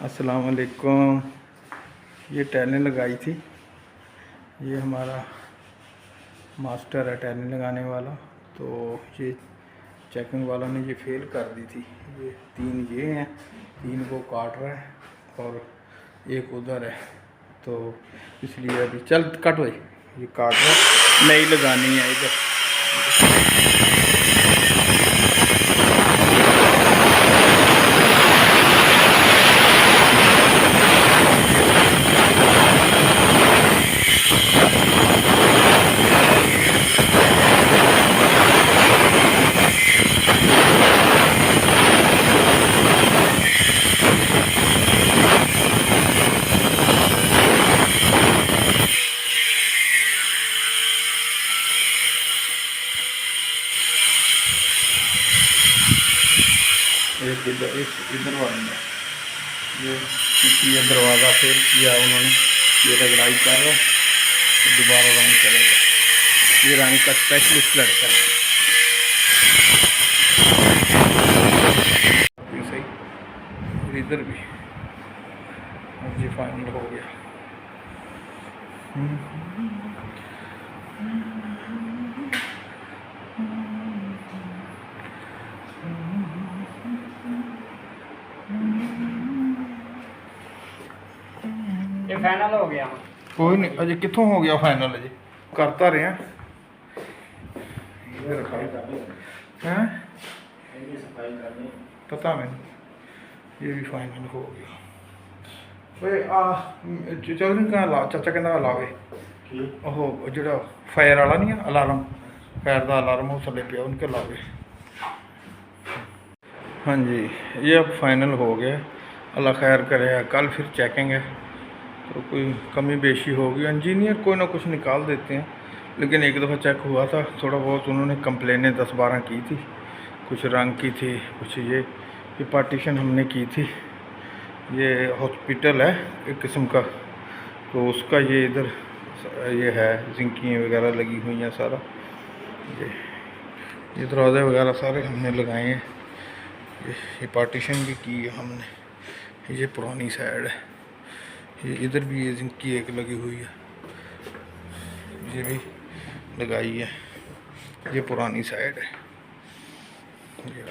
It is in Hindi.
अस्सलाम वालेकुम। ये टाइलें लगाई थी। ये हमारा मास्टर है टाइलें लगाने वाला। तो ये चेकिंग वालों ने ये फेल कर दी थी। ये तीन ये हैं, तीन को काट रहा है और एक उधर है। तो इसलिए अभी चल कट भाई, ये काट रहा है, नई लगानी है इधर। एक इधर वाली है, ये दरवाज़ा फेल किया उन्होंने। ये रगड़ाई कर रहा है, तो दोबारा रंग करेगा। ये रंग का स्पेशलिस्ट लड़का है। ये सही, और इधर भी ये फाइनल हो गया। ये फाइनल हो गया। कोई नहीं, अजे कितों हो गया फाइनल, अजे करता रहे हैं। पता मैंने, ये भी फाइनल हो गया। चौधरी कहाँ ला, चाचा कहना लावे ओह जो फायर वाला नहीं है अलार्म, फायर का अलार्म वो थले पिया उनके लावे। हाँ जी, ये अब फाइनल हो गया। अल्लाह खैर करे, कल फिर चेकिंग है, तो कोई कमी बेशी होगी। इंजीनियर कोई ना कुछ निकाल देते हैं, लेकिन एक दफ़ा चेक हुआ था, थोड़ा बहुत उन्होंने कंप्लेनें 10-12 की थी। कुछ रंग की थी, कुछ ये पार्टीशन हमने की थी। ये हॉस्पिटल है एक किस्म का, तो उसका ये इधर ये है, जिंकियाँ वगैरह लगी हुई हैं सारा। ये दरवाज़े वगैरह सारे हमने लगाए हैं। ये पार्टीशन भी की है हमने। ये पुरानी साइड है, ये इधर भी ये जिंकी एक लगी हुई है, ये भी लगाई है। ये पुरानी साइड है। ये